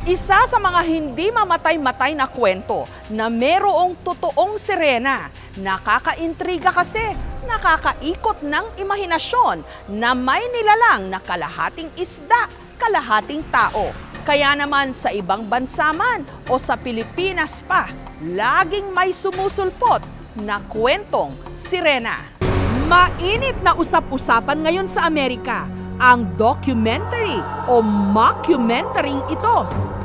Isa sa mga hindi mamatay-matay na kwento na merong totoong sirena. Nakakaintriga kasi, nakakaikot ng imahinasyon na may nilalang na kalahating isda, kalahating tao. Kaya naman sa ibang bansa man o sa Pilipinas pa, laging may sumusulpot na kwentong sirena. Mainit na usap-usapan ngayon sa Amerika ang documentary o mockumentary ito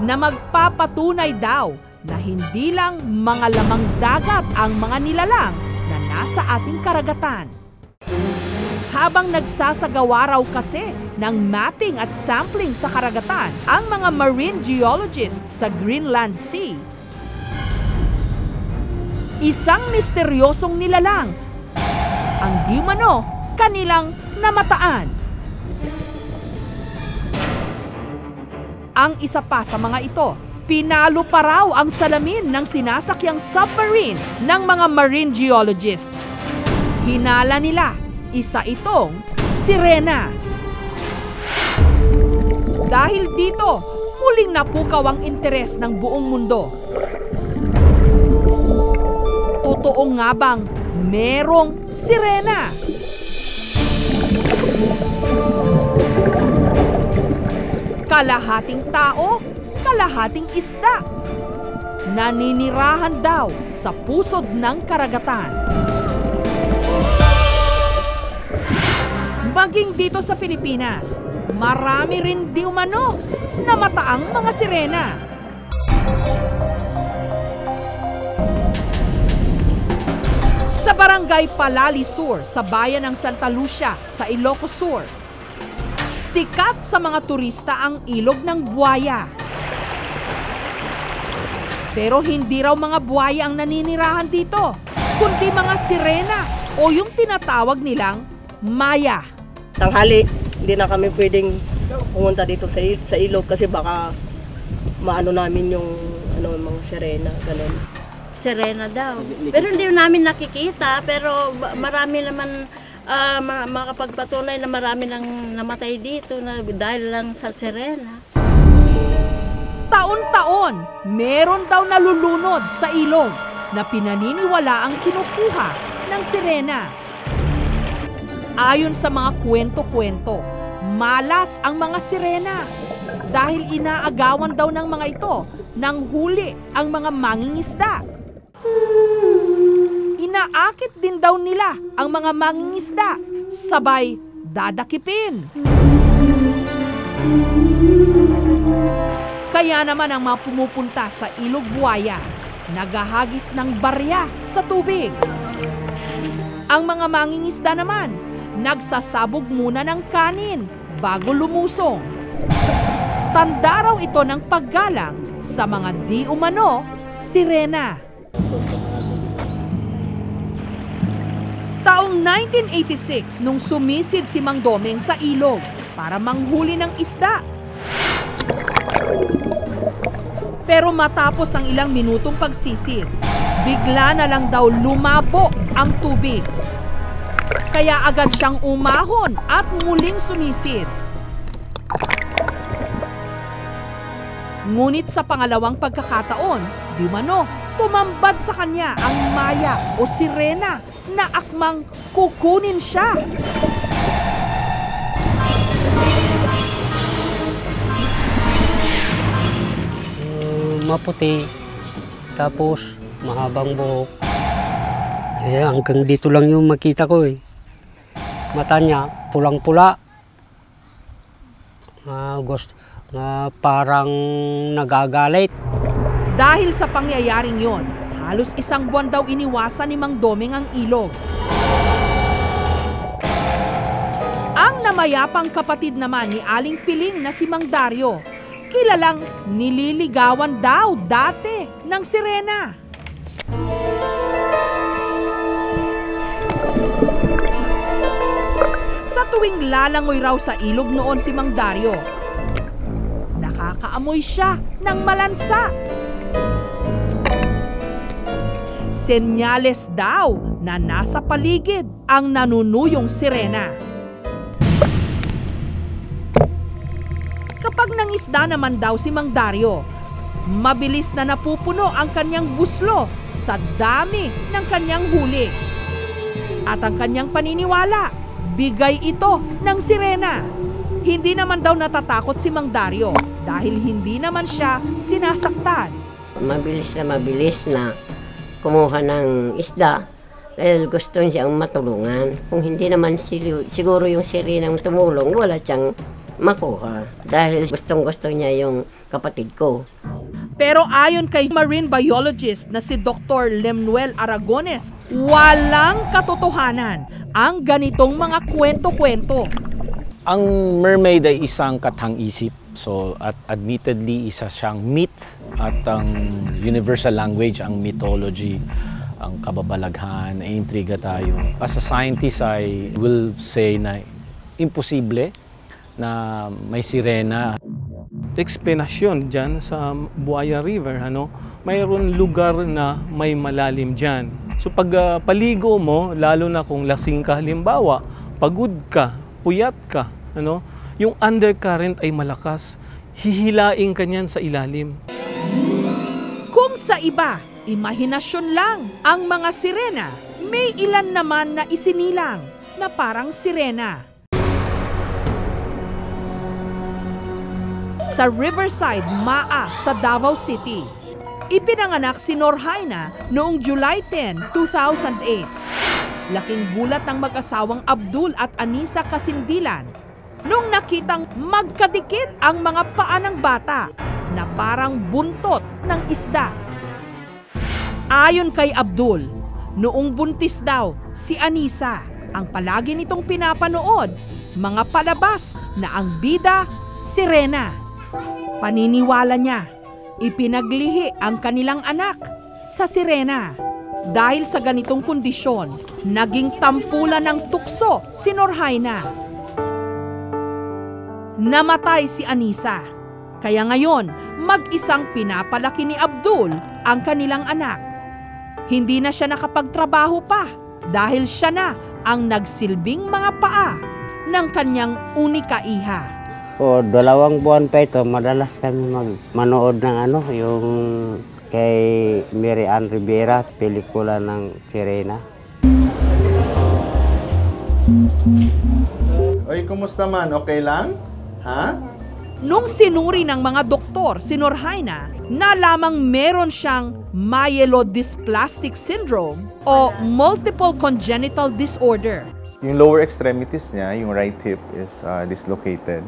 na magpapatunay daw na hindi lang mga lamang dagat ang mga nilalang na nasa ating karagatan. Habang nagsasagawa raw kasi ng mapping at sampling sa karagatan ang mga marine geologists sa Greenland Sea, isang misteryosong nilalang ang di umano kanilang namataan. Ang isa pa sa mga ito, pinalo pa raw ang salamin ng sinasakyang submarine ng mga marine geologist. Hinala nila, isa itong sirena. Dahil dito, muling napukaw ang interes ng buong mundo. Totoo nga bang merong sirena? Kalahating tao, kalahating isda. Naninirahan daw sa pusod ng karagatan. Maging dito sa Pilipinas, marami rin di umano na mataang mga sirena. Sa barangay Palali Sur, sa bayan ng Santa Lucia, sa Ilocos Sur, sikat sa mga turista ang ilog ng buwaya. Pero hindi raw mga buwaya ang naninirahan dito, kundi mga sirena o yung tinatawag nilang maya. Tanghali, hindi na kami pwedeng pumunta dito sa ilog kasi baka maano namin yung mga sirena, ganun. Sirena daw. Pero hindi namin nakikita, pero marami naman makapagpatunay na marami nang namatay dito na dahil lang sa sirena. Taon-taon, meron daw nalulunod sa ilog na pinaniniwala ang kinukuha ng sirena. Ayon sa mga kwento-kwento, malas ang mga sirena dahil inaagawan daw ng mga ito nang huli ang mga mangingisda. Inaakit din daw nila ang mga mangingisda, sabay dadakipin. Kaya naman ang mga pumupunta sa Ilog Buwaya, naghahagis ng barya sa tubig. Ang mga mangingisda naman, nagsasabog muna ng kanin bago lumusong. Tanda raw ito ng paggalang sa mga di umano sirena. Taong 1986 nung sumisid si Mang Domeng sa ilog para manghuli ng isda. Pero matapos ang ilang minutong pagsisid, bigla na lang daw lumabo ang tubig. Kaya agad siyang umahon at muling sumisid. Ngunit sa pangalawang pagkakataon, di umano, tumambad sa kanya ang maya o sirena na akmang kukunin siya. Maputi, tapos mahabang buhok. Hanggang dito lang yung makita ko eh. Mata niya, pulang-pula. Parang nagagalit. Dahil sa pangyayaring yon, halos isang buwan daw iniwasan ni Mang Domeng ang ilog. Ang namayapang kapatid naman ni Aling Piling na si Mang Dario, kilalang nililigawan daw dati ng sirena. Sa tuwing lalangoy raw sa ilog noon si Mang Dario, nakakaamoy siya ng malansa. Senyales daw na nasa paligid ang nanunuyong sirena. Kapag nangisda naman daw si Mang Dario, mabilis na napupuno ang kanyang buslo sa dami ng kanyang huli. At ang kanyang paniniwala, bigay ito ng sirena. Hindi naman daw natatakot si Mang Dario dahil hindi naman siya sinasaktan. Mabilis na kumuha ng isda dahil gusto siyang matulungan. Kung hindi naman siguro yung sirenang tumulong, wala siyang makuha dahil gustong-gusto niya yung kapatid ko. Pero ayon kay marine biologist na si Dr. Lemuel Aragones, walang katotohanan ang ganitong mga kwento-kwento. Ang mermaid ay isang katang-isip. So, at admittedly, isa siyang myth at ang universal language, ang mythology, ang kababalaghan, ay intriga tayo. As a scientist, I will say na imposible na may sirena. Eksplanasyon dyan sa Buaya River, mayroon lugar na may malalim dyan. So pag paligo mo, lalo na kung lasing ka halimbawa, pagod ka, puyat ka, yung undercurrent ay malakas, hihilaing ka niyan sa ilalim. Kung sa iba, imahinasyon lang ang mga sirena, may ilan naman na isinilang na parang sirena. Sa Riverside, Maa sa Davao City, ipinanganak si Norhaina noong July 10, 2008. Laking gulat ng mag-asawang Abdul at Anisa Kasindilan nung nakitang magkadikit ang mga paa ng bata na parang buntot ng isda. Ayon kay Abdul, noong buntis daw si Anisa, ang palagi nitong pinapanood, mga palabas na ang bida, sirena. Paniniwala niya, ipinaglihi ang kanilang anak sa sirena. Dahil sa ganitong kondisyon, naging tampulan ng tukso si Norhaina. Namatay si Anisa. Kaya ngayon, mag-isang pinapalaki ni Abdul ang kanilang anak. Hindi na siya nakapagtrabaho pa dahil siya na ang nagsilbing mga paa ng kanyang unika iha. O 2 buwan pa ito, madalas kami manood ng yung kay Mary Ann Rivera, pelikula ng Sirena. Oy, kumusta man? Okay lang? Ha? Nung sinuri ng mga doktor si Norhaina, nalamang meron siyang myelodysplastic syndrome o multiple congenital disorder. Yung lower extremities niya, yung right hip is dislocated.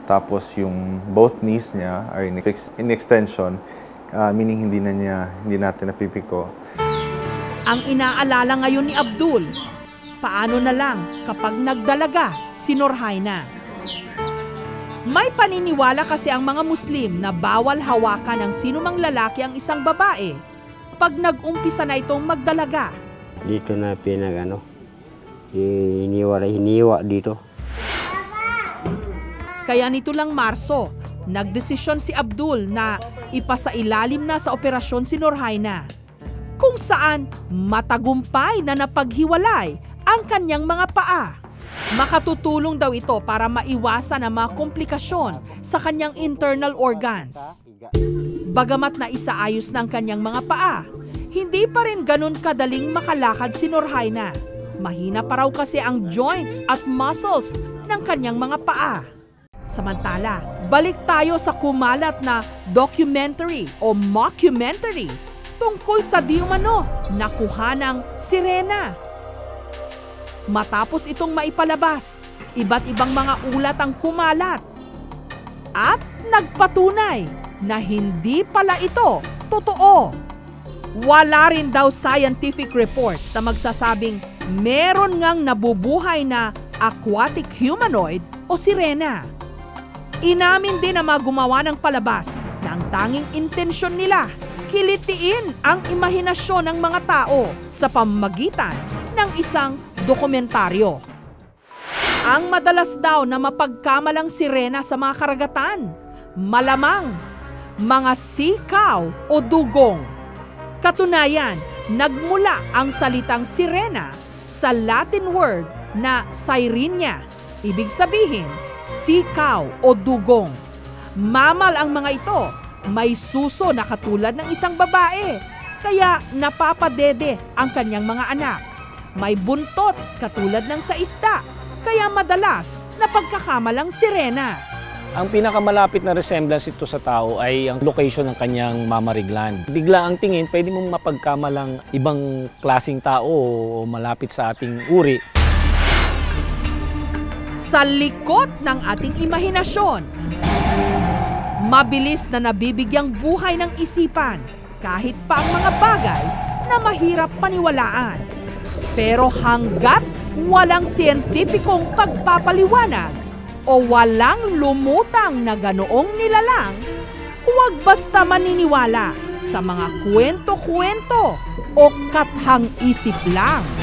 Tapos yung both knees niya are in extension, meaning hindi natin napipiko. Ang inaalala ngayon ni Abdul, paano na lang kapag nagdalaga si Norhaina? May paniniwala kasi ang mga Muslim na bawal hawakan ng sinumang lalaki ang isang babae pag nag-umpisa na itong magdalaga. Dito na hiniwa dito. Kaya nito lang Marso, nagdesisyon si Abdul na ipasailalim na sa operasyon si Norhaina, kung saan matagumpay na napaghiwalay ang kanyang mga paa. Makatutulong daw ito para maiwasan ang mga komplikasyon sa kanyang internal organs. Bagamat na isaayos ng kanyang mga paa, hindi pa rin ganun kadaling makalakad si Norhaina. Mahina pa raw kasi ang joints at muscles ng kanyang mga paa. Samantala, balik tayo sa kumalat na documentary o mockumentary tungkol sa di umano nakuha ng sirena. Matapos itong maipalabas, iba't ibang mga ulat ang kumalat at nagpatunay na hindi pala ito totoo. Wala rin daw scientific reports na magsasabing meron ngang nabubuhay na aquatic humanoid o sirena. Inamin din na mga gumawa ng palabas na ang tanging intensyon nila, kilitiin ang imahinasyon ng mga tao sa pamamagitan ng isang dokumentaryo. Ang madalas daw na mapagkamalang sirena sa mga karagatan, malamang mga sikaw o dugong. Katunayan, nagmula ang salitang sirena sa Latin word na Sirenia, ibig sabihin sikaw o dugong. Mamal ang mga ito, may suso na katulad ng isang babae, kaya napapadede ang kanyang mga anak. May buntot katulad ng sa isda, kaya madalas napagkakamalang sirena. Ang pinakamalapit na resemblance ito sa tao ay ang location ng kanyang mammary gland. Bigla ang tingin, pwede mong mapagkamalang ibang klaseng tao o malapit sa ating uri. Sa likod ng ating imahinasyon, mabilis na nabibigyang buhay ng isipan kahit pa ang mga bagay na mahirap paniwalaan. Pero hanggat walang siyentipikong pagpapaliwanag o walang lumutang na ganoong nilalang, huwag basta maniniwala sa mga kwento-kwento o kathang-isip lang.